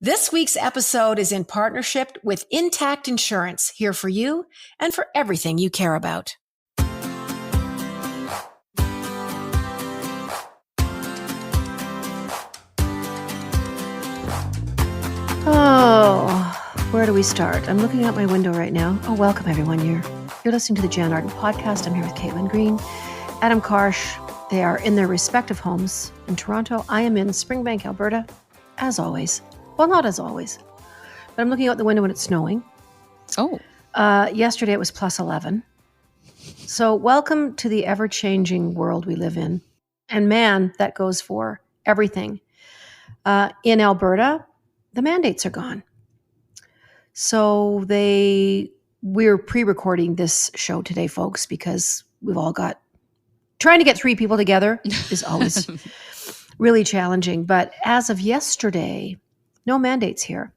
This week's episode is in partnership with Intact Insurance, here for you and for everything you care about. Oh, where do we start? I'm looking out my window right now. Oh, welcome everyone. You're listening to the Jann Arden podcast. I'm here with Caitlin Green, Adam Karsh. They are in their respective homes in Toronto. I am in Springbank, Alberta, as always. Well, not as always, but I'm looking out the window and it's snowing. Oh. Yesterday it was plus 11. So welcome to the ever-changing world we live in. And man, that goes for everything. In Alberta, the mandates are gone. So we're pre-recording this show today, folks, because we've all got, trying to get three people together is always really challenging. But as of yesterday, no mandates here.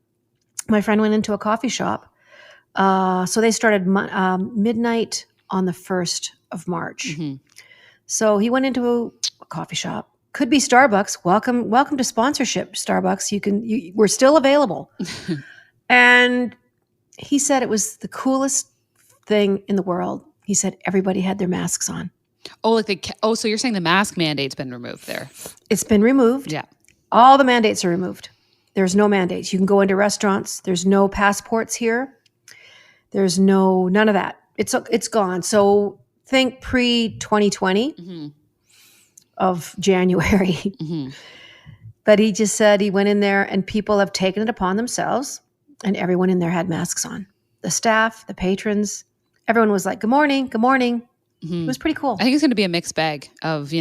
My friend went into a coffee shop. So they started midnight on the 1st of March. Mm-hmm. So he went into a coffee shop. Could be Starbucks. Welcome to sponsorship, Starbucks. We're still available. And he said it was the coolest thing in the world. He said everybody had their masks on. Oh, so you're saying the mask mandate's been removed there? It's been removed. Yeah. All the mandates are removed. There's no mandates. You can go into restaurants. There's no passports here. There's none of that. It's gone. So think pre-2020 mm-hmm. of January. Mm-hmm. But he just said he went in there and people have taken it upon themselves and everyone in there had masks on. The staff, the patrons, everyone was like, good morning, good morning. Mm-hmm. It was pretty cool. I think it's going to be a mixed bag of,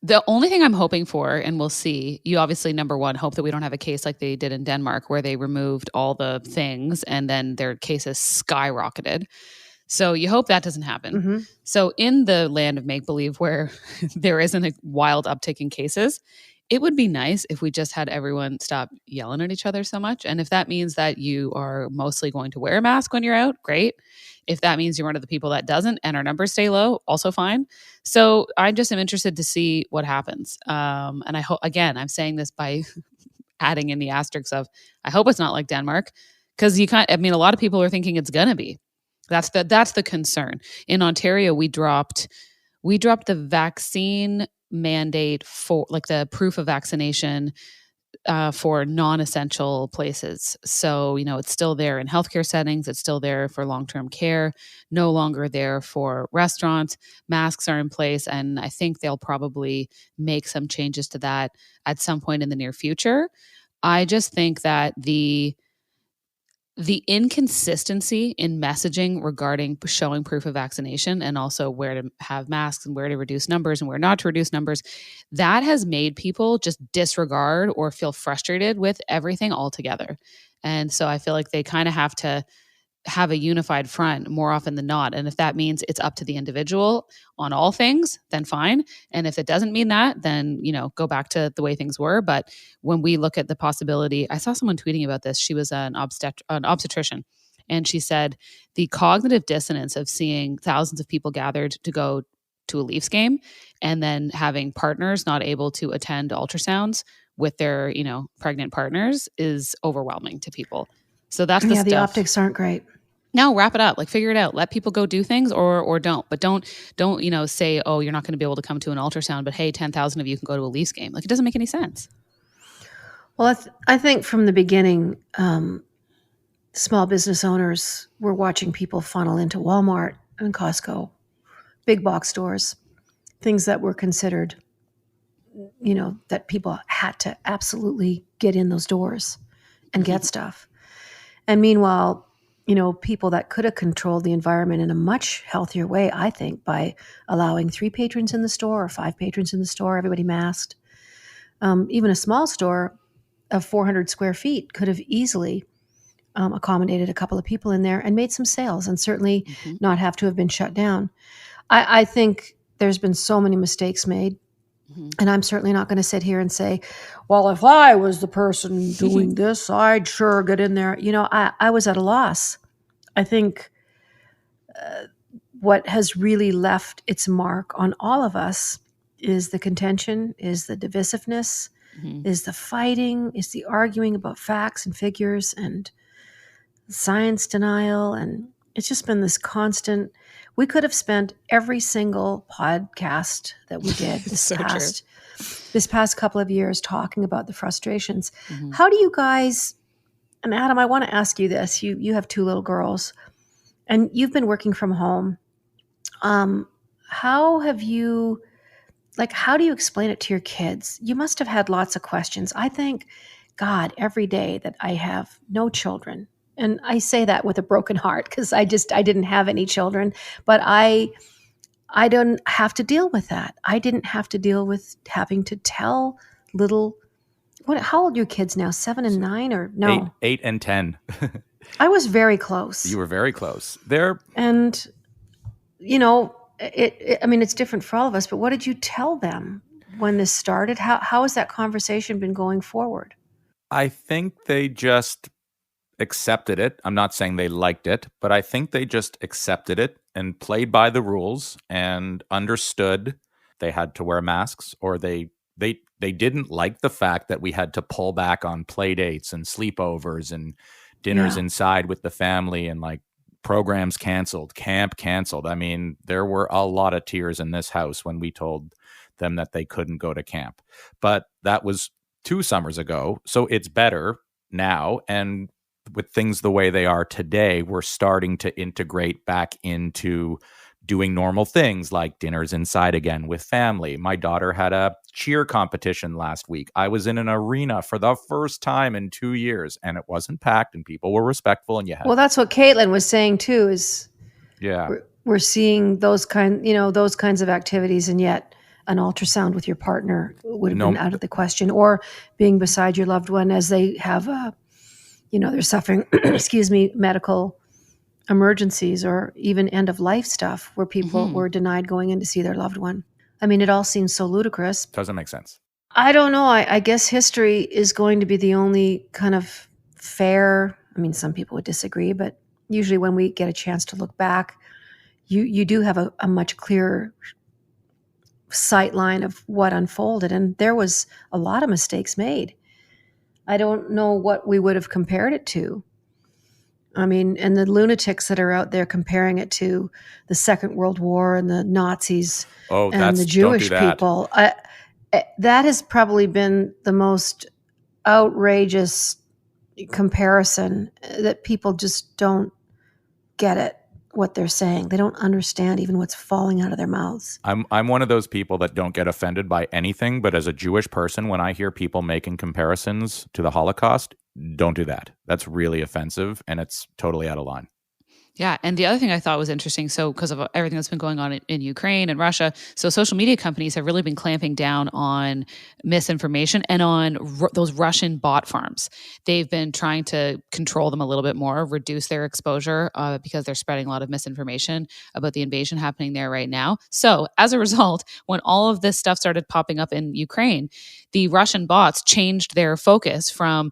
the only thing I'm hoping for, and we'll see, you obviously, number one, hope that we don't have a case like they did in Denmark where they removed all the things and then their cases skyrocketed. So you hope that doesn't happen. Mm-hmm. So in the land of make-believe where there isn't a wild uptick in cases, it would be nice if we just had everyone stop yelling at each other so much. And if that means that you are mostly going to wear a mask when you're out, great. If that means you're one of the people that doesn't and our numbers stay low, also fine. So I just am interested to see what happens. And I hope, again, I'm saying this by adding in the asterisks of, I hope it's not like Denmark, because a lot of people are thinking it's going to be. That's the concern. In Ontario, we dropped the vaccine mandate for like the proof of vaccination for non-essential places. So, it's still there in healthcare settings. It's still there for long-term care, no longer there for restaurants. Masks are in place. And I think they'll probably make some changes to that at some point in the near future. I just think that the inconsistency in messaging regarding showing proof of vaccination and also where to have masks and where to reduce numbers and where not to reduce numbers, that has made people just disregard or feel frustrated with everything altogether. And so I feel like they kind of have to have a unified front more often than not. And if that means it's up to the individual on all things, then fine. And if it doesn't mean that, then, go back to the way things were. But when we look at the possibility, I saw someone tweeting about this. She was an obstetrician. And she said the cognitive dissonance of seeing thousands of people gathered to go to a Leafs game and then having partners not able to attend ultrasounds with their, pregnant partners is overwhelming to people. So that's the stuff. The optics aren't great. No, wrap it up. Like figure it out. Let people go do things or don't. But don't say, oh, you're not going to be able to come to an ultrasound, but hey, 10,000 of you can go to a Leafs game. Like it doesn't make any sense. Well, I think from the beginning, small business owners were watching people funnel into Walmart and Costco, big box stores, things that were considered, that people had to absolutely get in those doors and get stuff. And meanwhile, people that could have controlled the environment in a much healthier way, I think, by allowing 3 patrons in the store or 5 patrons in the store, everybody masked. Even a small store of 400 square feet could have easily accommodated a couple of people in there and made some sales and certainly not have to have been shut down. I think there's been so many mistakes made. And I'm certainly not going to sit here and say, well, if I was the person doing this, I'd sure get in there. I was at a loss. I think what has really left its mark on all of us is the contention, is the divisiveness, is the fighting, is the arguing about facts and figures and science denial. And it's just been this constant. We could have spent every single podcast that we did So true. this past couple of years talking about the frustrations. Mhm. How do you guys, and Adam, I want to ask you this. You have 2 little girls and you've been working from home. How have you, like, how do you explain it to your kids? You must have had lots of questions. I thank God every day that I have no children. And I say that with a broken heart because I didn't have any children, but I don't have to deal with that. I didn't have to deal with having to tell little, how old are your kids now? 7 and 9 or no? 8 and 10. I was very close. You were very close. They're And you know, I mean, it's different for all of us, but what did you tell them when this started? How has that conversation been going forward? I think they just accepted it. I'm not saying they liked it, but I think they just accepted it and played by the rules and understood they had to wear masks, or they didn't like the fact that we had to pull back on play dates and sleepovers and dinners Yeah. inside with the family, and like programs canceled, camp canceled. I mean, there were a lot of tears in this house when we told them that they couldn't go to camp. But that was 2 summers ago, so it's better now. And with things the way they are today, we're starting to integrate back into doing normal things like dinners inside again with family. My daughter had a cheer competition last week. I was in an arena for the first time in 2 years, and it wasn't packed and people were respectful, and you had Well, that's what Caitlin was saying too, is yeah. we're seeing those kinds of activities, and yet an ultrasound with your partner would have been out of the question, or being beside your loved one as they have they're suffering, excuse me, medical emergencies or even end of life stuff where people were denied going in to see their loved one. I mean, it all seems so ludicrous. Doesn't make sense. I don't know. I guess history is going to be the only kind of fair. I mean, some people would disagree, but usually when we get a chance to look back, you do have a much clearer sight line of what unfolded. And there was a lot of mistakes made. I don't know what we would have compared it to. I mean, and the lunatics that are out there comparing it to the Second World War and the Nazis and the Jewish people, that has probably been the most outrageous comparison, that people just don't get it, what they're saying. They don't understand even what's falling out of their mouths. I'm one of those people that don't get offended by anything, but as a Jewish person, when I hear people making comparisons to the Holocaust, don't do that. That's really offensive, and it's totally out of line. Yeah. And the other thing I thought was interesting, so because of everything that's been going on in Ukraine and Russia, so social media companies have really been clamping down on misinformation and on those Russian bot farms. They've been trying to control them a little bit more, reduce their exposure because they're spreading a lot of misinformation about the invasion happening there right now. So as a result, when all of this stuff started popping up in Ukraine, the Russian bots changed their focus from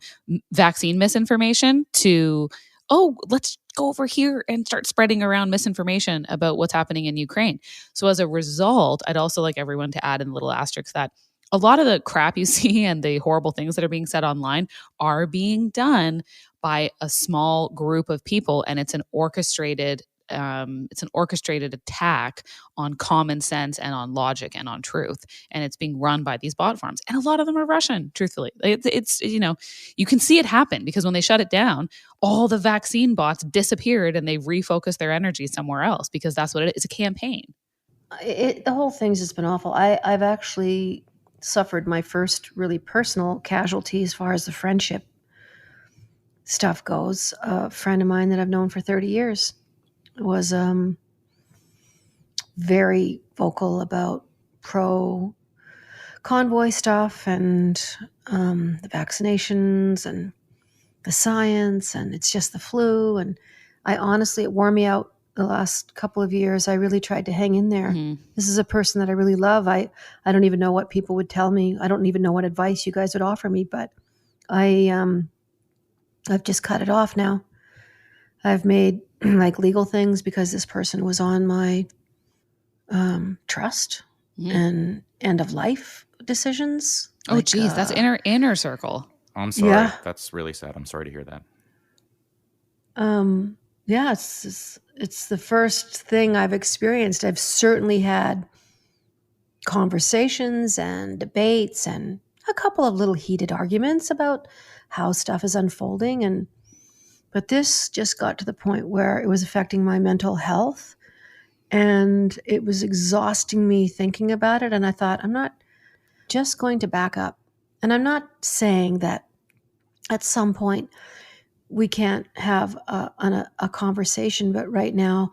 vaccine misinformation to, oh, let's go over here and start spreading around misinformation about what's happening in Ukraine. So as a result, I'd also like everyone to add in a little asterisk that a lot of the crap you see and the horrible things that are being said online are being done by a small group of people, and it's an orchestrated attack on common sense and on logic and on truth, and it's being run by these bot farms, and a lot of them are Russian. Truthfully, it's you can see it happen because when they shut it down, all the vaccine bots disappeared and they refocused their energy somewhere else, because that's what it is. It's a campaign. The whole thing's just been awful. I've actually suffered my first really personal casualty as far as the friendship stuff goes. A friend of mine that I've known for 30 years was very vocal about pro convoy stuff and the vaccinations and the science, and it's just the flu. And it wore me out the last couple of years. I really tried to hang in there. Mm-hmm. This is a person that I really love. I don't even know what people would tell me. I don't even know what advice you guys would offer me, but I've just cut it off now. I've made like legal things because this person was on my trust and end of life decisions. Oh, geez, that's inner circle. I'm sorry. Yeah. That's really sad. I'm sorry to hear that. Yeah, it's the first thing I've experienced. I've certainly had conversations and debates and a couple of little heated arguments about how stuff is unfolding, but this just got to the point where it was affecting my mental health, and it was exhausting me thinking about it. And I thought, I'm not just going to back up. And I'm not saying that at some point we can't have a conversation, but right now,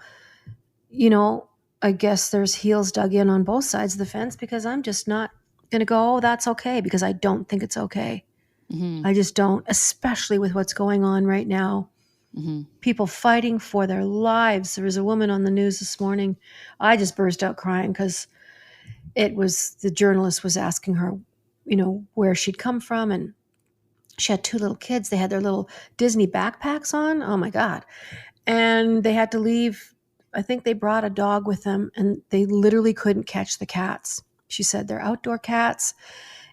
I guess there's heels dug in on both sides of the fence, because I'm just not going to go, oh, that's okay, because I don't think it's okay. Mm-hmm. I just don't, especially with what's going on right now. Mm-hmm. People fighting for their lives. There was a woman on the news this morning. I just burst out crying because the journalist was asking her, where she'd come from. And she had 2 little kids. They had their little Disney backpacks on. Oh my God. And they had to leave. I think they brought a dog with them, and they literally couldn't catch the cats. She said they're outdoor cats.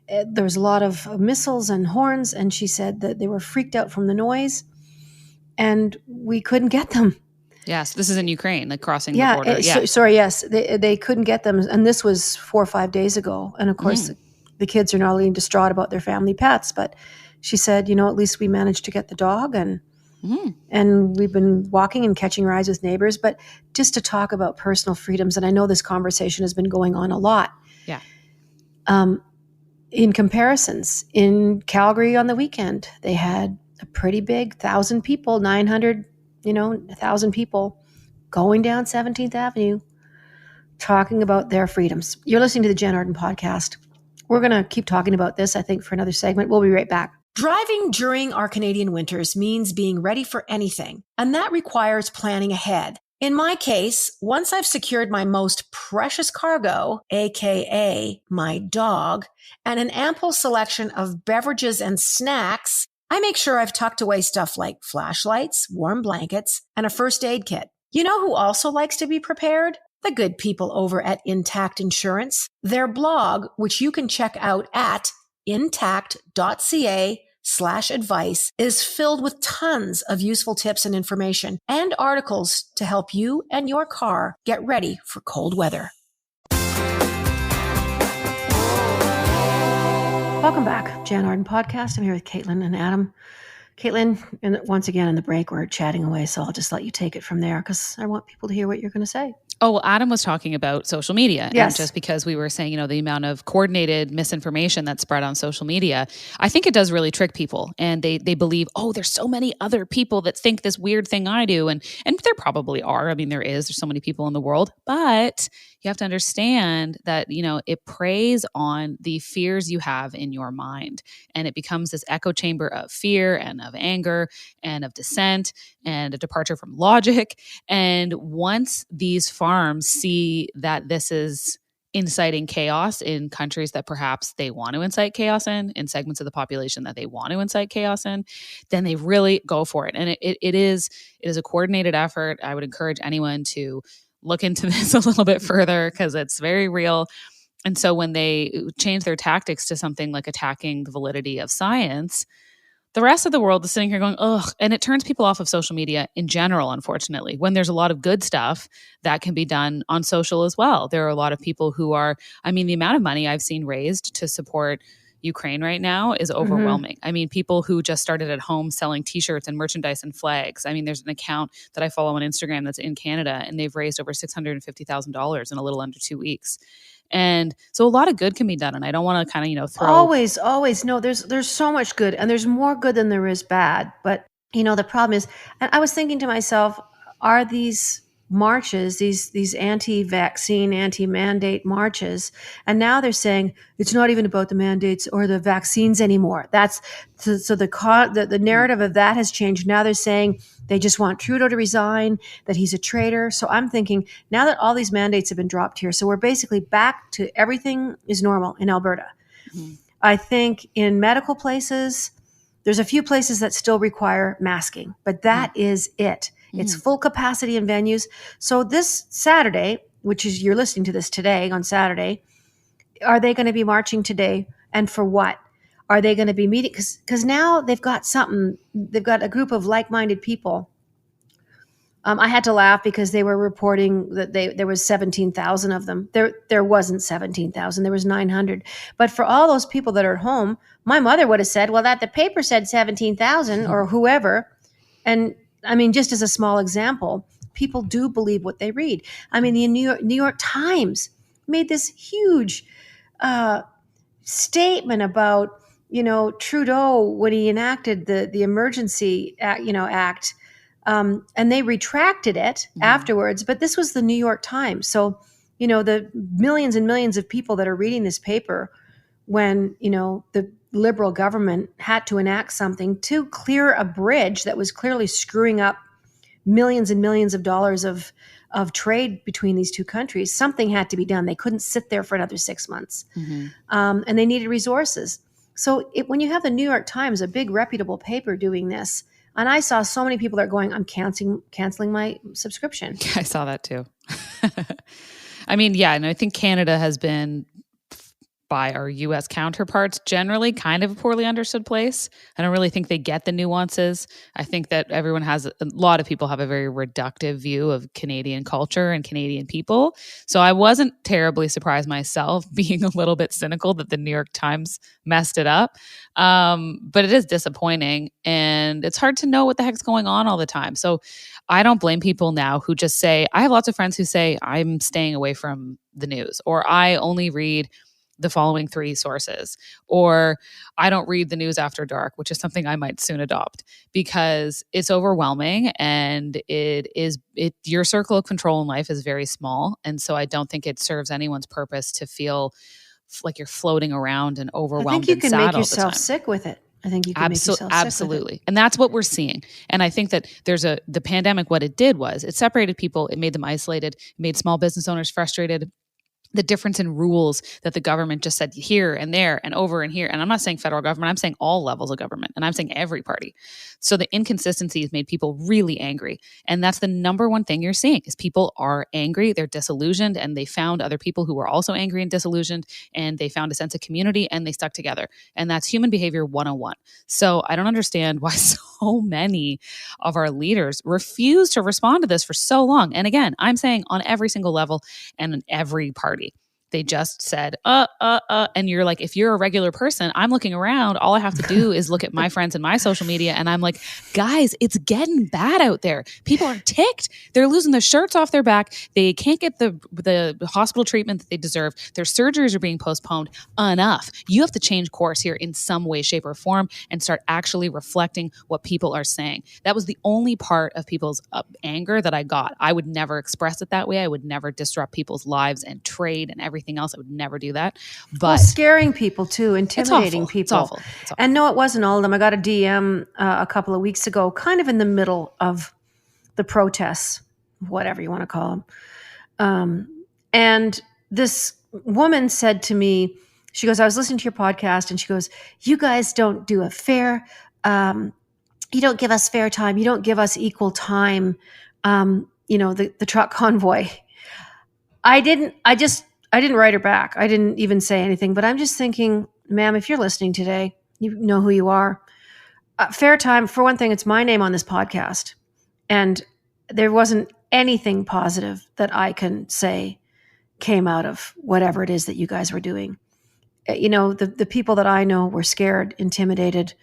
There was a lot of missiles and horns, and she said that they were freaked out from the noise, and we couldn't get them. Yes, this is in Ukraine, like crossing the border. Yes, they couldn't get them, and this was 4 or 5 days ago. And of course, the kids are not only distraught about their family pets, but she said, at least we managed to get the dog, and we've been walking and catching rides with neighbors. But just to talk about personal freedoms, and I know this conversation has been going on a lot. Yeah. In comparisons, in Calgary on the weekend, they had a pretty big 1,000 people, 900, 1,000 people going down 17th Avenue talking about their freedoms. You're listening to the Jann Arden podcast. We're going to keep talking about this, I think, for another segment. We'll be right back. Driving during our Canadian winters means being ready for anything, and that requires planning ahead. In my case, once I've secured my most precious cargo, aka my dog, and an ample selection of beverages and snacks, I make sure I've tucked away stuff like flashlights, warm blankets, and a first aid kit. You know who also likes to be prepared? The good people over at Intact Insurance. Their blog, which you can check out at intact.ca/advice, is filled with tons of useful tips and information and articles to help you and your car get ready for cold weather. Welcome back, Jann Arden podcast. I'm here with Caitlin and Adam. Caitlin, and once again in the break, we're chatting away, so I'll just let you take it from there because I want people to hear what you're going to say. Oh, well, Adam was talking about social media. Yes. And just because we were saying, the amount of coordinated misinformation that's spread on social media, I think it does really trick people. And they believe, oh, there's so many other people that think this weird thing I do. And there probably are. I mean, there's so many people in the world. But you have to understand that, it preys on the fears you have in your mind. And it becomes this echo chamber of fear and of anger and of dissent and a departure from logic. And once these farms see that this is inciting chaos in countries that perhaps they want to incite chaos in segments of the population that they want to incite chaos in, then they really go for it. And it is a coordinated effort. I would encourage anyone to look into this a little bit further because it's very real. And so when they change their tactics to something like attacking the validity of science, the rest of the world is sitting here going, ugh. And it turns people off of social media in general, unfortunately, when there's a lot of good stuff that can be done on social as well. There are a lot of people who are, the amount of money I've seen raised to support Ukraine right now is overwhelming. People who just started at home selling t-shirts and merchandise and flags. There's an account that I follow on Instagram that's in Canada, and they've raised over $650,000 in a little under 2 weeks. And so a lot of good can be done. And I don't want to kind of, throw. Always. No, there's so much good, and there's more good than there is bad. But, the problem is, and I was thinking to myself, are these marches, these anti-vaccine, anti-mandate marches, and now they're saying it's not even about the mandates or the vaccines anymore. That's so the narrative of that has changed. Now they're saying they just want Trudeau to resign, that he's a traitor. So I'm thinking now that all these mandates have been dropped here, so we're basically back to everything is normal in Alberta. Mm-hmm. I think in medical places, there's a few places that still require masking, but that is it. It's full capacity in venues. So this Saturday, which is you're listening to this today on Saturday, are they going to be marching today And for what? Are they going to be meeting? Because now they've got a group of like-minded people. I had to laugh because they were reporting that there was 17,000 of them. There wasn't 17,000. There was 900. But for all those people that are at home, my mother would have said, well, that the paper said 17,000 or whoever. And I mean, just as a small example, people do believe what they read. I mean, the New York Times made this huge statement about, Trudeau when he enacted the emergency act, and they retracted it afterwards. But this was the New York Times, so the millions and millions of people that are reading this paper when the Liberal government had to enact something to clear a bridge that was clearly screwing up millions and millions of dollars of trade between these two countries. Something had to be done. They couldn't sit there for another 6 months. And they needed resources. So when you have the New York Times, a big reputable paper, doing this, and I saw so many people that are going, I'm canceling my subscription. I saw that too. I mean, yeah, and I think Canada has been, by our U.S. counterparts, generally kind of a poorly understood place. I don't really think they get the nuances. I think that a lot of people have a very reductive view of Canadian culture and Canadian people. So I wasn't terribly surprised myself, being a little bit cynical that the New York Times messed it up. But it is disappointing, and it's hard to know what the heck's going on all the time. So I don't blame people now who just say, I have lots of friends who say, I'm staying away from the news, or I only read the following 3 sources, or I don't read the news after dark, which is something I might soon adopt, because it's overwhelming, and your circle of control in life is very small. And so I don't think it serves anyone's purpose to feel like you're floating around and overwhelmed. I think you can make yourself sick with it. I think you can make yourself sick absolutely. with it. And that's what we're seeing. And I think that the pandemic, what it did was it separated people, it made them isolated, it made small business owners frustrated. The difference in rules that the government just said here and there and over and here. And I'm not saying federal government, I'm saying all levels of government, and I'm saying every party. So the inconsistencies made people really angry. And that's the number one thing you're seeing is people are angry, they're disillusioned, and they found other people who were also angry and disillusioned, and they found a sense of community, and they stuck together. And that's human behavior 101. So I don't understand why so many of our leaders refuse to respond to this for so long. And again, I'm saying on every single level and in every party. They just said, and you're like, if you're a regular person, I'm looking around, all I have to do is look at my friends and my social media, and I'm like, guys, it's getting bad out there. People are ticked. They're losing their shirts off their back. They can't get the hospital treatment that they deserve. Their surgeries are being postponed. Enough. You have to change course here in some way, shape, or form and start actually reflecting what people are saying. That was the only part of people's anger that I got. I would never express it that way. I would never disrupt people's lives and trade and everything else. I would never do that. But scaring people too, intimidating people. It's awful. And no, it wasn't all of them. I got a DM a couple of weeks ago, kind of in the middle of the protests, whatever you want to call them. And this woman said to me, she goes, I was listening to your podcast, and she goes, you guys don't do a fair, you don't give us fair time. You don't give us equal time. The truck convoy. I didn't write her back. I didn't even say anything, but I'm just thinking, ma'am, if you're listening today, you know who you are. Fair time, for one thing, it's my name on this podcast. And there wasn't anything positive that I can say came out of whatever it is that you guys were doing. The people that I know were scared, intimidated,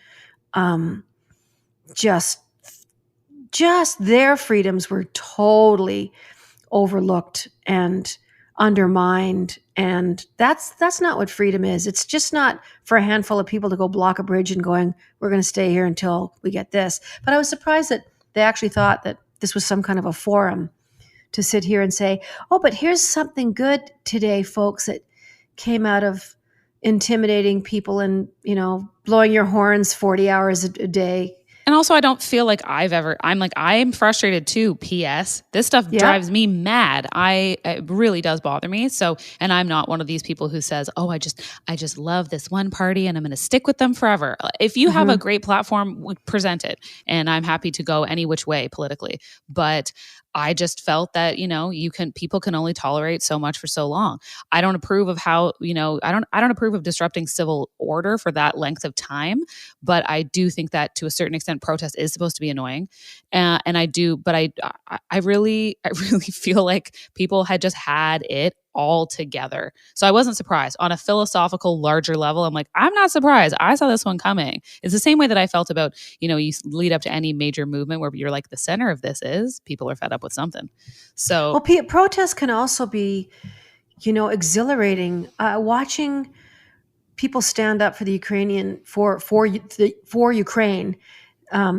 just their freedoms were totally overlooked and undermined. And that's not what freedom is. It's just not for a handful of people to go block a bridge and going, we're going to stay here until we get this. But I was surprised that they actually thought that this was some kind of a forum to sit here and say, oh, but here's something good today, folks, that came out of intimidating people and, blowing your horns 40 hours a day. And also, I don't feel like I'm frustrated too. P.S. This stuff drives me mad. It really does bother me. So, and I'm not one of these people who says, oh, I just love this one party and I'm going to stick with them forever. If you have a great platform, present it. And I'm happy to go any which way politically. But I just felt that, people can only tolerate so much for so long. I don't approve of how, I don't approve of disrupting civil order for that length of time, but I do think that to a certain extent protest is supposed to be annoying. And I do, but I really feel like people had just had it all together. So I wasn't surprised. On a philosophical, larger level, I'm like, I'm not surprised. I saw this one coming. It's the same way that I felt about, you lead up to any major movement where you're like, the center of this is people are fed up with something. So, Well, protests can also be, exhilarating. Watching people stand up for the Ukrainian for Ukraine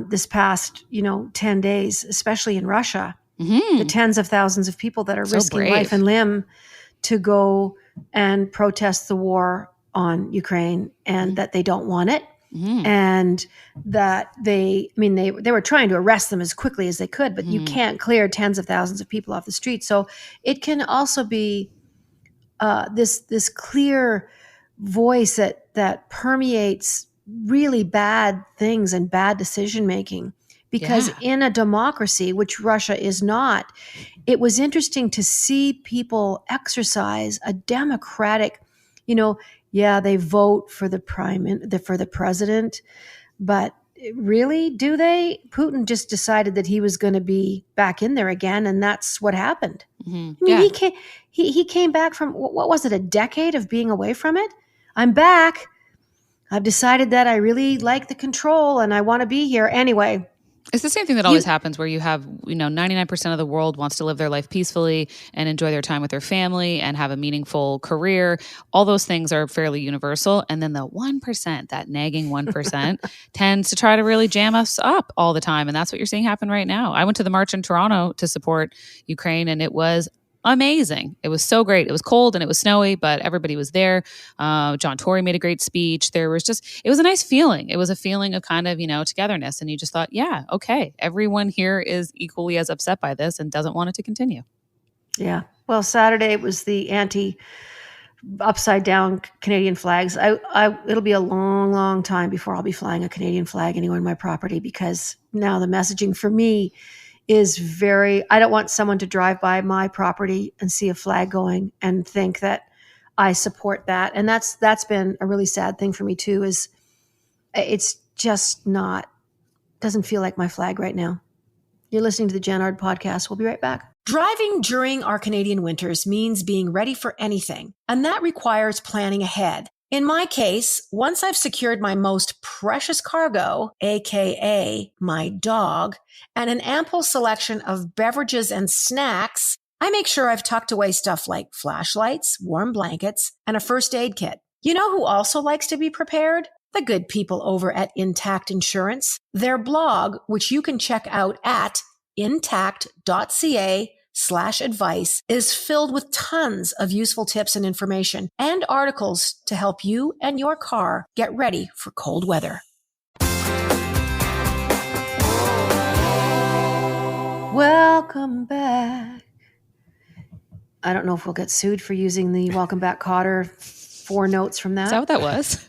this past 10 days, especially in Russia, the tens of thousands of people that are So risking brave. life and limb to go and protest the war on Ukraine, and that they don't want it. And that they were trying to arrest them as quickly as they could, but you can't clear tens of thousands of people off the street. So it can also be this clear voice that permeates really bad things and bad decision making. Because in a democracy, which Russia is not, it was interesting to see people exercise a democratic, they vote for the president, but really, do they? Putin just decided that he was going to be back in there again, and that's what happened. He came back from, what was it, a decade of being away from it? I'm back. I've decided that I really like the control and I want to be here anyway. It's the same thing that always happens where you have, 99% of the world wants to live their life peacefully and enjoy their time with their family and have a meaningful career. All those things are fairly universal. And then the 1%, that nagging 1%, tends to try to really jam us up all the time. And that's what you're seeing happen right now. I went to the march in Toronto to support Ukraine, and it was amazing. It was so great. It was cold and it was snowy, but everybody was there. John Tory made a great speech. It was a nice feeling. It was a feeling of kind of, togetherness. And you just thought, yeah, okay, everyone here is equally as upset by this and doesn't want it to continue. Yeah. Well, Saturday was the upside down Canadian flags. It'll be a long, long time before I'll be flying a Canadian flag anywhere on my property, because now the messaging for me is I don't want someone to drive by my property and see a flag going and think that I support that. And that's been a really sad thing for me too, is it's just doesn't feel like my flag right now. You're listening to the Jann Arden podcast. We'll be right back. Driving during our Canadian winters means being ready for anything, and that requires planning ahead. In my case, once I've secured my most precious cargo, aka my dog, and an ample selection of beverages and snacks, I make sure I've tucked away stuff like flashlights, warm blankets, and a first aid kit. You know who also likes to be prepared? The good people over at Intact Insurance. Their blog, which you can check out at intact.ca/advice, is filled with tons of useful tips and information and articles to help you and your car get ready for cold weather. Welcome back. I don't know if we'll get sued for using the Welcome Back Cotter 4 notes from that. Is that what that was?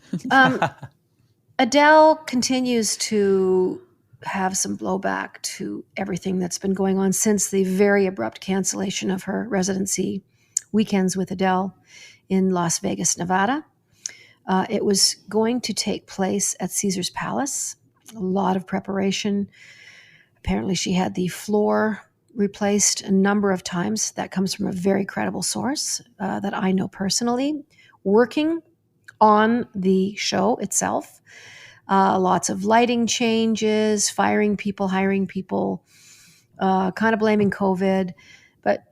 Adele continues to have some blowback to everything that's been going on since the very abrupt cancellation of her residency Weekends with Adele in Las Vegas, Nevada. It was going to take place at Caesar's Palace. A lot of preparation. Apparently she had the floor replaced a number of times. That comes from a very credible source that I know personally, working on the show itself. Lots of lighting changes, firing people, hiring people, kind of blaming COVID. But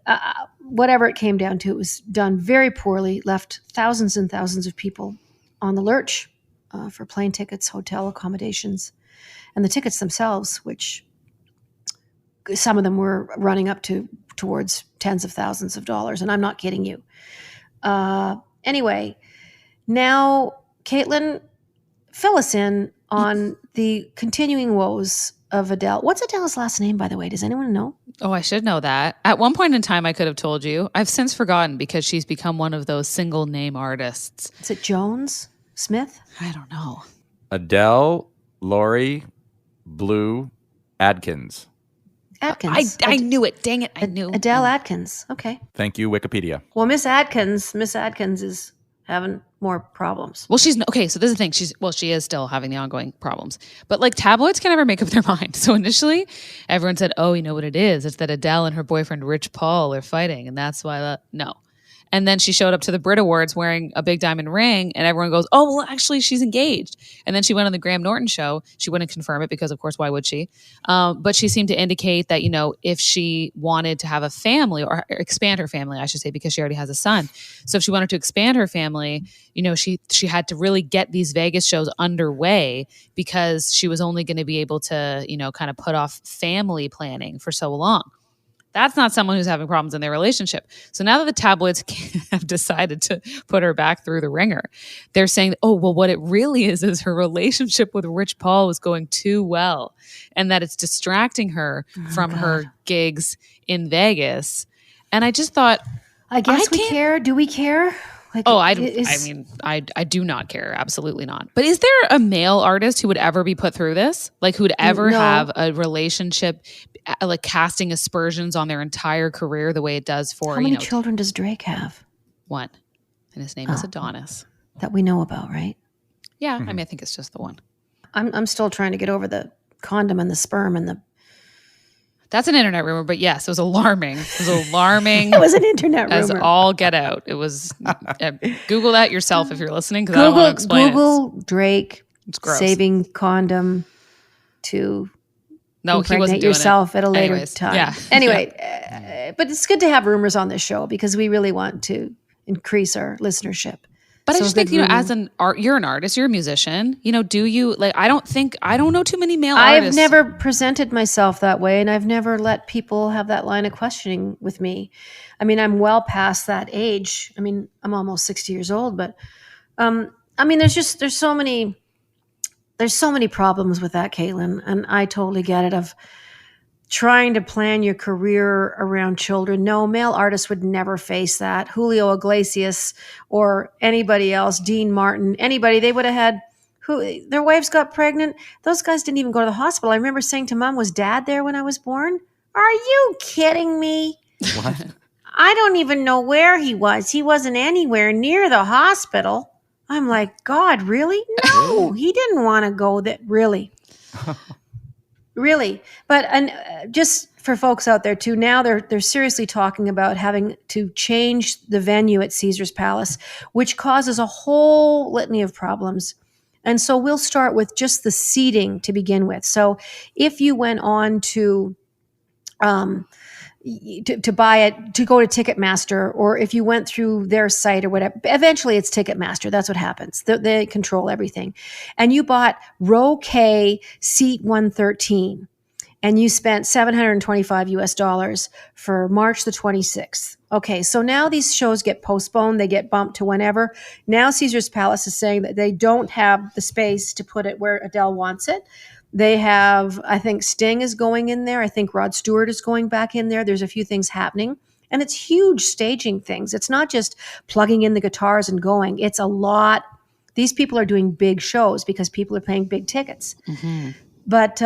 whatever it came down to, it was done very poorly, left thousands and thousands of people on the lurch for plane tickets, hotel accommodations, and the tickets themselves, which some of them were running up towards tens of thousands of dollars. And I'm not kidding you. Anyway, now, Caitlin, fill us in on the continuing woes of Adele. What's Adele's last name, by the way? Does anyone know? Oh, I should know that. At one point in time, I could have told you. I've since forgotten because she's become one of those single name artists. Is it Jones? Smith? I don't know. Adele, Laurie, Blue, Adkins. Atkins. I knew it. Dang it. I knew. Adele Atkins. Okay. Thank you, Wikipedia. Well, Miss Atkins is having more problems. Well, okay. So this is the thing. She is still having the ongoing problems, but like tabloids can never make up their mind. So initially, everyone said, "Oh, you know what it is? It's that Adele and her boyfriend Rich Paul are fighting, and that's why." No. And then she showed up to the Brit Awards wearing a big diamond ring, and everyone goes, "Oh, well, actually, she's engaged." And then she went on the Graham Norton show. She wouldn't confirm it because, of course, why would she? But she seemed to indicate that, if she wanted to have a family or expand her family, I should say, because she already has a son. So if she wanted to expand her family, she had to really get these Vegas shows underway because she was only going to be able to, kind of put off family planning for so long. That's not someone who's having problems in their relationship. So now that the tabloids have decided to put her back through the ringer, they're saying, oh, well, what it really is her relationship with Rich Paul was going too well, and that it's distracting her from her gigs in Vegas. And I just thought, I guess we care. Do we care? Like, I do not care. Absolutely not. But is there a male artist who would ever be put through this? Like who'd ever have a relationship, like casting aspersions on their entire career the way it does for, how many children does Drake have? One. And his name is Adonis. That we know about, right? Yeah. I mean, I think it's just the one. I'm still trying to get over the condom and the sperm and the... That's an internet rumor, but yes, it was alarming. It was alarming. It was an internet rumor. As all get out. It was, Google that yourself if you're listening, because I don't want to explain Google Drake it's gross. Saving condom to impregnate yourself at a later time. Yeah. Anyway, but it's good to have rumors on this show because we really want to increase our listenership. But I just think, as you're an artist, you're a musician, do you I don't know too many male artists. I've never presented myself that way, and I've never let people have that line of questioning with me. I mean, I'm well past that age. I mean, I'm almost 60 years old, but there's so many problems with that, Caitlin, and I totally get it of trying to plan your career around children. No, male artists would never face that. Julio Iglesias or anybody else, Dean Martin, anybody, they would have had their wives got pregnant. Those guys didn't even go to the hospital. I remember saying to Mom, was Dad there when I was born? Are you kidding me? What? I don't even know where he was. He wasn't anywhere near the hospital. I'm like, God, really? No, he didn't want to go there. Really? Really. But just for folks out there too, now they're seriously talking about having to change the venue at Caesar's Palace, which causes a whole litany of problems. And so we'll start with just the seating to begin with. So if you went on to buy it, to go to Ticketmaster, or if you went through their site or whatever, eventually it's Ticketmaster. That's what happens. They control everything. And you bought row K, seat 113, and you spent $725 for March the 26th. Okay, so now these shows get postponed. They get bumped to whenever. Now Caesar's Palace is saying that they don't have the space to put it where Adele wants it. They have, I think Sting is going in there. I think Rod Stewart is going back in there. There's a few things happening. And it's huge staging things. It's not just plugging in the guitars and going. It's a lot. These people are doing big shows because people are paying big tickets. Mm-hmm. But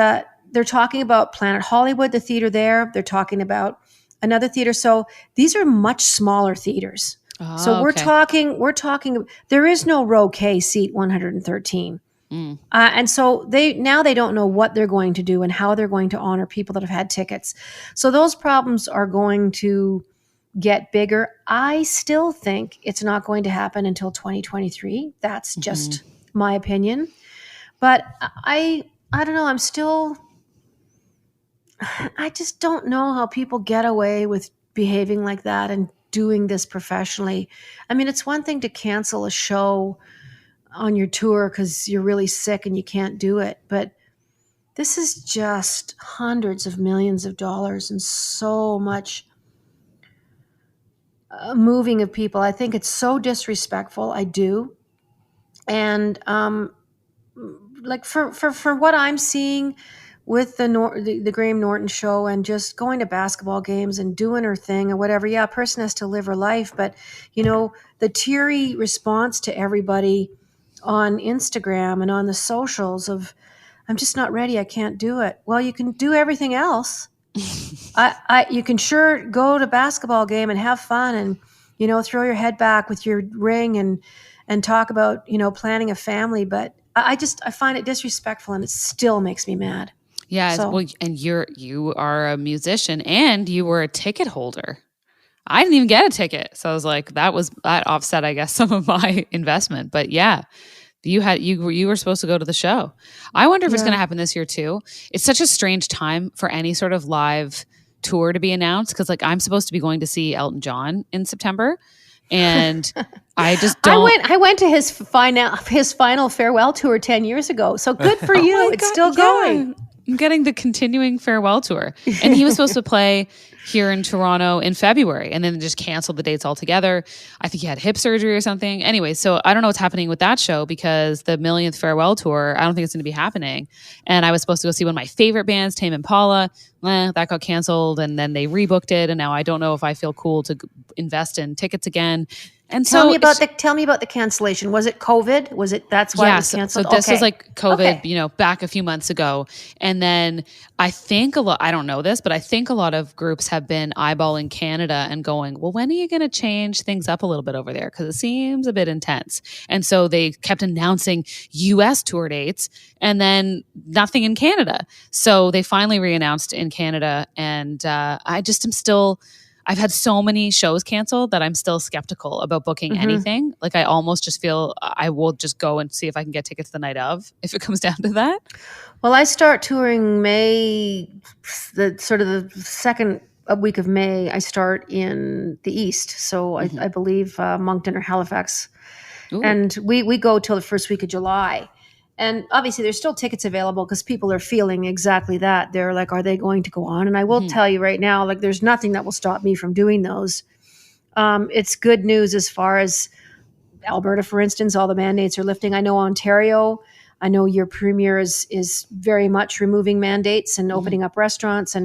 they're talking about Planet Hollywood, the theater there. They're talking about another theater. So these are much smaller theaters. Oh, so we're talking, there is no row K, seat 113. Mm. And so they don't know what they're going to do and how they're going to honor people that have had tickets. So those problems are going to get bigger. I still think it's not going to happen until 2023. That's just my opinion. But I don't know. I just don't know how people get away with behaving like that and doing this professionally. I mean, it's one thing to cancel a show on your tour because you're really sick and you can't do it. But this is just hundreds of millions of dollars and so much moving of people. I think it's so disrespectful. I do. And like for what I'm seeing with the Graham Norton show and just going to basketball games and doing her thing or whatever. Yeah, a person has to live her life. But, the teary response to everybody on Instagram and on the socials of, I'm just not ready, I can't do it. Well, you can do everything else. You can sure go to basketball game and have fun and, throw your head back with your ring and talk about, planning a family. But I find it disrespectful and it still makes me mad. Yeah. So Well, and you are a musician and you were a ticket holder. I didn't even get a ticket. So I was like, that offset, I guess, some of my investment. But yeah, you were supposed to go to the show. I wonder if it's going to happen this year too. It's such a strange time for any sort of live tour to be announced because like I'm supposed to be going to see Elton John in September, and I just don't. I went to his final farewell tour 10 years ago. So good for you. my It's God, still going. I'm getting the continuing farewell tour. And he was supposed to play here in Toronto in February and then just canceled the dates altogether. I think he had hip surgery or something. Anyway, so I don't know what's happening with that show because the millionth farewell tour, I don't think it's going to be happening. And I was supposed to go see one of my favorite bands, Tame Impala. That got canceled and then they rebooked it. And now I don't know if I feel cool to invest in tickets again. And tell me about the cancellation. Was it COVID? That's why it was canceled? So this was like COVID, back a few months ago. And then I think I don't know this, but I think a lot of groups have been eyeballing Canada and going, well, when are you going to change things up a little bit over there? Because it seems a bit intense. And so they kept announcing US tour dates and then nothing in Canada. So they finally re-announced in Canada. And I just am still... I've had so many shows canceled that I'm still skeptical about booking anything. Like I almost just feel I will just go and see if I can get tickets the night of, if it comes down to that. Well, I start touring May, the second week of May. I start in the East. So I believe Moncton or Halifax. Ooh. And we go till the first week of July. And obviously there's still tickets available because people are feeling exactly that. They're like, are they going to go on? And I will tell you right now, like there's nothing that will stop me from doing those. It's good news as far as Alberta, for instance, all the mandates are lifting. I know Ontario, I know your premier is very much removing mandates and opening up restaurants.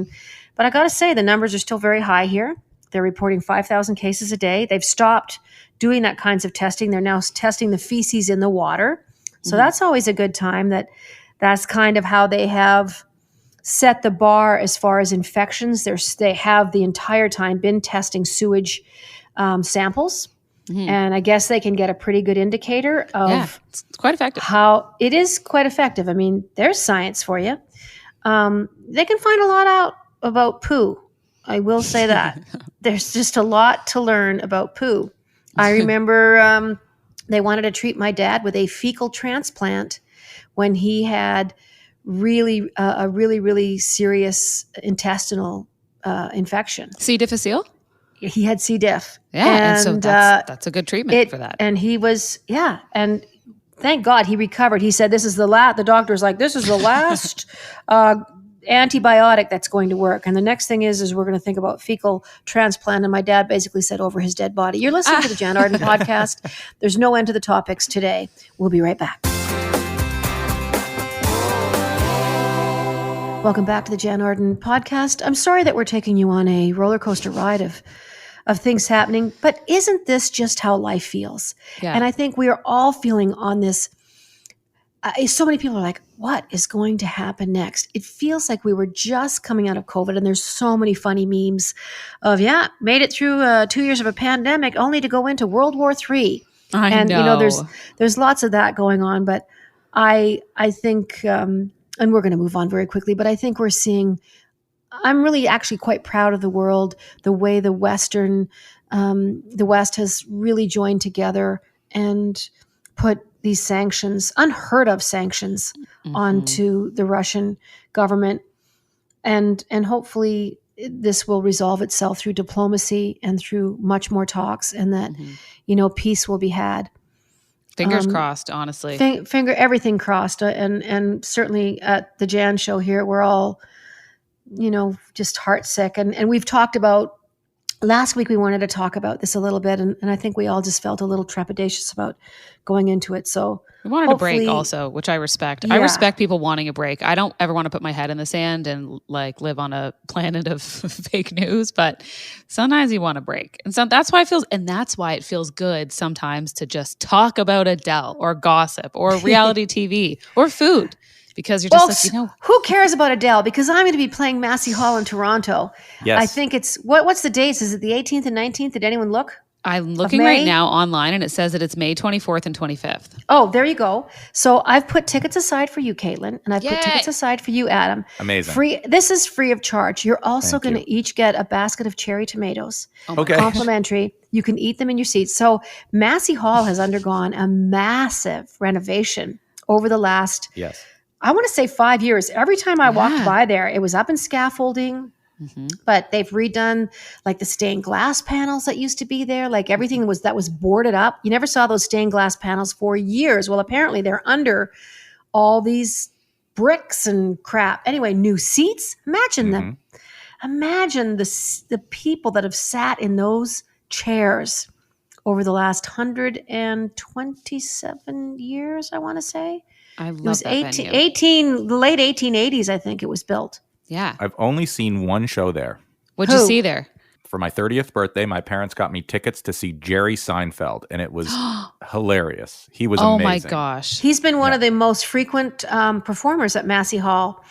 But I got to say, the numbers are still very high here. They're reporting 5,000 cases a day. They've stopped doing that kinds of testing. They're now testing the feces in the water. So that's always a good time. That's kind of how they have set the bar as far as infections. They have the entire time been testing sewage samples. And I guess they can get a pretty good indicator of it's quite effective. How it is quite effective. I mean, there's science for you. They can find a lot out about poo. I will say that. There's just a lot to learn about poo. I remember they wanted to treat my dad with a fecal transplant when he had a really serious intestinal infection. C. difficile? He had C. diff. Yeah, and so that's a good treatment for that. And he was, and thank God he recovered. He said, the doctor's like, this is the last antibiotic that's going to work. And the next thing is we're going to think about fecal transplant. And my dad basically said over his dead body. You're listening to the Jann Arden podcast. There's no end to the topics today. We'll be right back. Welcome back to the Jann Arden podcast. I'm sorry that we're taking you on a roller coaster ride of things happening, but isn't this just how life feels? Yeah. And I think we are all feeling on this. So many people are like, what is going to happen next? It feels like we were just coming out of COVID, and there's so many funny memes of, made it through 2 years of a pandemic only to go into World War III. I know. There's lots of that going on, but I think, and we're going to move on very quickly, but I think we're seeing, I'm really actually quite proud of the world, the way the West has really joined together and put these sanctions, unheard of sanctions, onto the Russian government. And hopefully this will resolve itself through diplomacy and through much more talks, and that, peace will be had. Fingers crossed, honestly. Everything crossed. And certainly at the Jann show here, we're all, just heartsick. And we've talked about, last week we wanted to talk about this a little bit, and I think we all just felt a little trepidatious about going into it. So we wanted a break also, which I respect. I respect people wanting a break. I don't ever want to put my head in the sand and like live on a planet of fake news, but sometimes you want a break. And so that's why it feels good sometimes to just talk about Adele or gossip or reality TV or food. because you're Well, just like, who cares about Adele? Because I'm going to be playing Massey Hall in Toronto. Yes. I think it's what's the dates? Is it the 18th and 19th? Did anyone look? I'm looking right now online and it says that it's May 24th and 25th. Oh, there you go. So I've put tickets aside for you, Caitlin, and I've put tickets aside for you, Adam. Amazing. Free. This is free of charge. You're also Thank going you. to each get a basket of cherry tomatoes. Oh my Okay. gosh. Complimentary. You can eat them in your seats. So Massey Hall has undergone a massive renovation over the last, Yes. I want to say 5 years. Every time I walked Yeah. by there, it was up in scaffolding. But they've redone like the stained glass panels that used to be there. Like everything that was boarded up. You never saw those stained glass panels for years. Well, apparently they're under all these bricks and crap. Anyway, new seats. Imagine them. Imagine the people that have sat in those chairs over the last 127 years, I want to say. I It love was that venue. the late 1880s, I think it was built. Yeah. I've only seen one show there. What'd you Who? see there? For my 30th birthday, my parents got me tickets to see Jerry Seinfeld, and it was hilarious. He was Oh amazing. my gosh. He's been one of the most frequent performers at Massey Hall.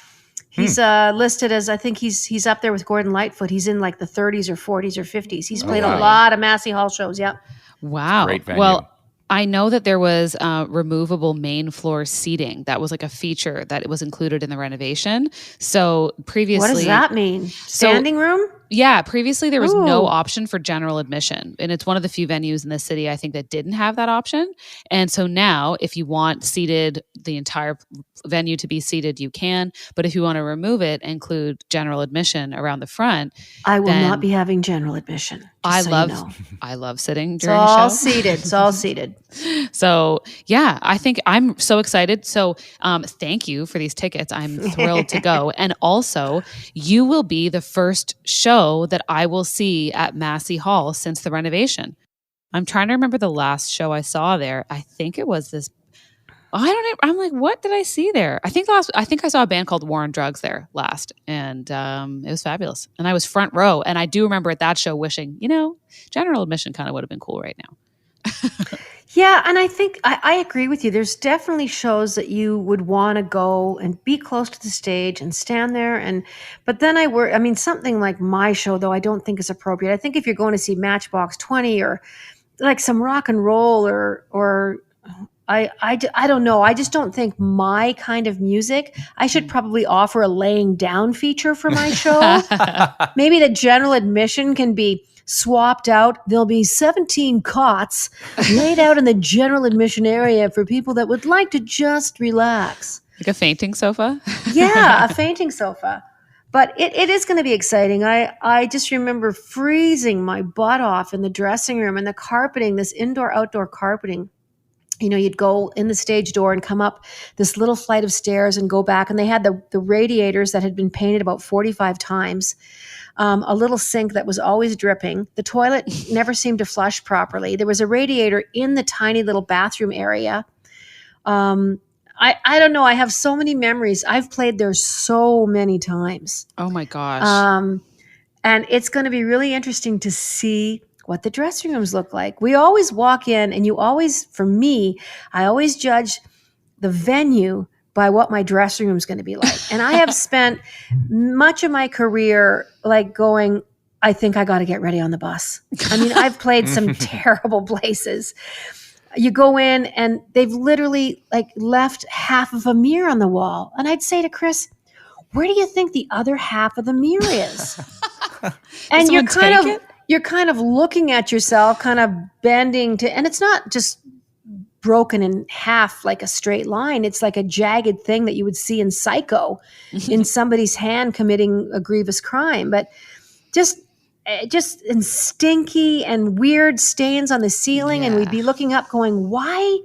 He's listed as, I think he's up there with Gordon Lightfoot. He's in like the 30s or 40s or 50s. He's played wow. a lot of Massey Hall shows. Yep. Wow. Great venue. Well, I know that there was removable main floor seating. That was like a feature that was included in the renovation. So previously, What does that mean? Standing room? Yeah, previously there was no Ooh. option for general admission. And it's one of the few venues in the city, I think, that didn't have that option. And so now, if you want the entire venue to be seated, you can. But if you want to remove it, include general admission around the front. I will then not be having general admission. I love You know. I love sitting It's during all a show. seated. It's all seated. So yeah, I think I'm so excited. So thank you for these tickets. I'm thrilled to go. And also, you will be the first show that I will see at Massey Hall since the renovation. I'm trying to remember the last show I saw there. I think it was this. I'm like, what did I see there? I think I saw a band called War on Drugs there last, and it was fabulous. And I was front row, and I do remember at that show wishing, general admission kind of would have been cool right now. Yeah, and I think I agree with you. There's definitely shows that you would want to go and be close to the stage and stand there. But then something like my show, though, I don't think is appropriate. I think if you're going to see Matchbox 20 or like some rock and roll or I don't know. I just don't think my kind of music. I should probably offer a laying down feature for my show. Maybe the general admission can be swapped out. There'll be 17 cots laid out in the general admission area for people that would like to just relax. Like a fainting sofa? Yeah, a fainting sofa. But it is going to be exciting. I just remember freezing my butt off in the dressing room and the carpeting, this indoor-outdoor carpeting. You'd go in the stage door and come up this little flight of stairs and go back. And they had the radiators that had been painted about 45 times. A little sink that was always dripping. The toilet never seemed to flush properly. There was a radiator in the tiny little bathroom area. I don't know. I have so many memories. I've played there so many times. Oh my gosh. And it's going to be really interesting to see what the dressing rooms look like. We always walk in and I always judge the venue by what my dressing room is going to be like. And I have spent much of my career like going, I think I got to get ready on the bus. I mean, I've played some terrible places. You go in and they've literally like left half of a mirror on the wall. And I'd say to Chris, where do you think the other half of the mirror is? And you're kind of looking at yourself, kind of bending and it's not just broken in half like a straight line. It's like a jagged thing that you would see in Psycho in somebody's hand committing a grievous crime. But just in stinky and weird stains on the ceiling. Yeah. And we'd be looking up going, why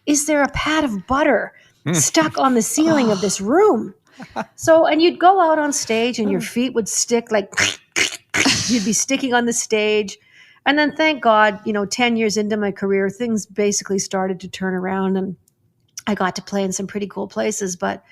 is there a pat of butter stuck on the ceiling of this room? And you'd go out on stage and your feet would stick like you'd be sticking on the stage. And then thank God, 10 years into my career, things basically started to turn around and I got to play in some pretty cool places. But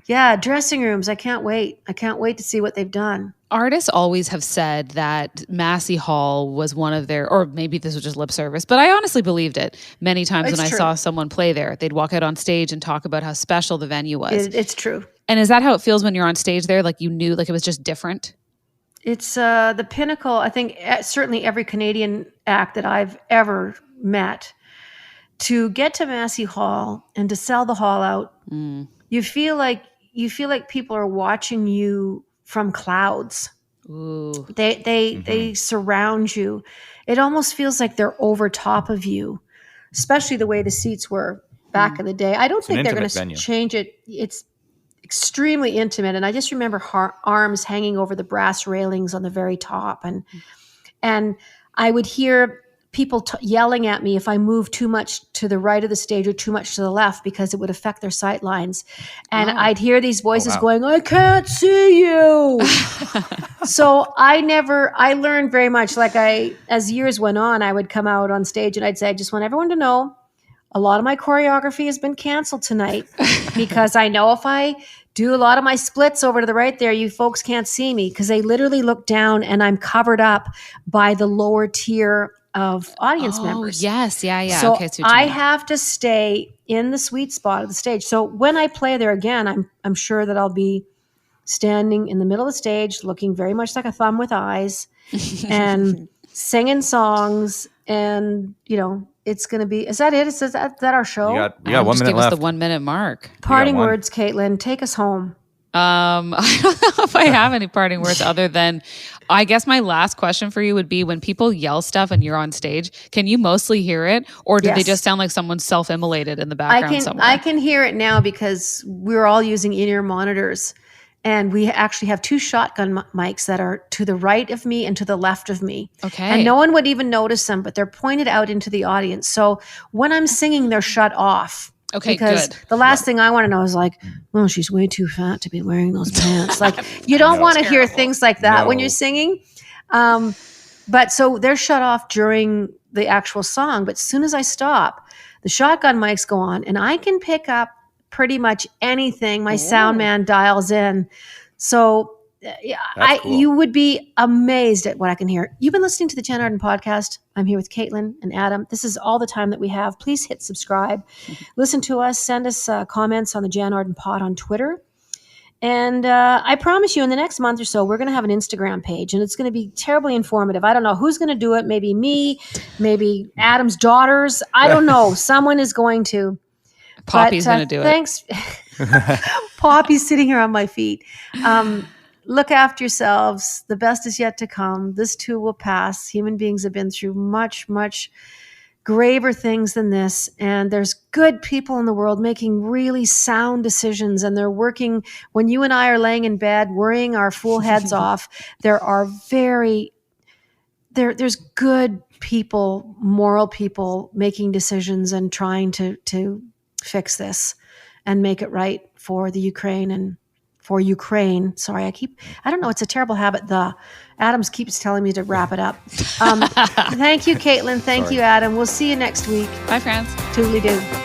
Yeah, dressing rooms. I can't wait. I can't wait to see what they've done. Artists always have said that Massey Hall was one of their, or maybe this was just lip service, but I honestly believed it. Many times It's when true. I saw someone play there, they'd walk out on stage and talk about how special the venue was. It's true. And is that how it feels when you're on stage there? Like you knew, like it was just different? It's the pinnacle. I think certainly every Canadian act that I've ever met, to get to Massey Hall and to sell the hall out, you feel like people are watching you from clouds. Ooh. They surround you. It almost feels like they're over top of you, especially the way the seats were back in the day. I don't think they're going to change it. It's extremely intimate, and I just remember arms hanging over the brass railings on the very top, and I would hear people yelling at me if I moved too much to the right of the stage or too much to the left, because it would affect their sight lines. And I'd hear these voices going, "I can't see you." So I learned very much. Like as years went on, I would come out on stage and I'd say, "I just want everyone to know, a lot of my choreography has been canceled tonight because I know if I do a lot of my splits over to the right there, you folks can't see me," because they literally look down and I'm covered up by the lower tier of audience members. Yes. Yeah. So okay, I have to stay in the sweet spot of the stage. So when I play there again, I'm sure that I'll be standing in the middle of the stage, looking very much like a thumb with eyes, and singing songs. And it's going to be. Is that it? Is that our show? You got 1 minute give left. us the 1 minute mark. Parting words, Caitlin. Take us home. I don't know if I have any parting words other than, I guess my last question for you would be, when people yell stuff and you're on stage, can you mostly hear it, or do they just sound like someone's self-immolated in the background somewhere? I can hear it now because we're all using in-ear monitors, and we actually have 2 shotgun mics that are to the right of me and to the left of me. Okay. And no one would even notice them, but they're pointed out into the audience. So when I'm singing, they're shut off. Okay, because good. the last thing I want to know is like, "Well, she's way too fat to be wearing those pants." Like, you don't want to hear things like that when you're singing. But so they're shut off during the actual song. But as soon as I stop, the shotgun mics go on, and I can pick up pretty much anything my sound man dials in. So cool. You would be amazed at what I can hear. You've been listening to the Jann Arden podcast. I'm here with Caitlin and Adam. This is all the time that we have. Please hit subscribe. Listen to us. Send us comments on the Jann Arden pod on Twitter. And I promise you, in the next month or so, we're going to have an Instagram page, and it's going to be terribly informative. I don't know who's going to do it. Maybe me, maybe Adam's daughters. I don't know. Someone is going to. Poppy's going to do it. Thanks. Poppy's sitting here on my feet. Look after yourselves. The best is yet to come. This too will pass. Human beings have been through much, much graver things than this. And there's good people in the world making really sound decisions. And they're working when you and I are laying in bed, worrying our fool heads off. There are there's good people, moral people making decisions and trying to fix this and make it right for the Ukraine and for Ukraine. Sorry, I don't know. It's a terrible habit. Adams keeps telling me to wrap it up. Thank you, Caitlin. Thank you, Adam. We'll see you next week. Bye, friends. Toodly-doo.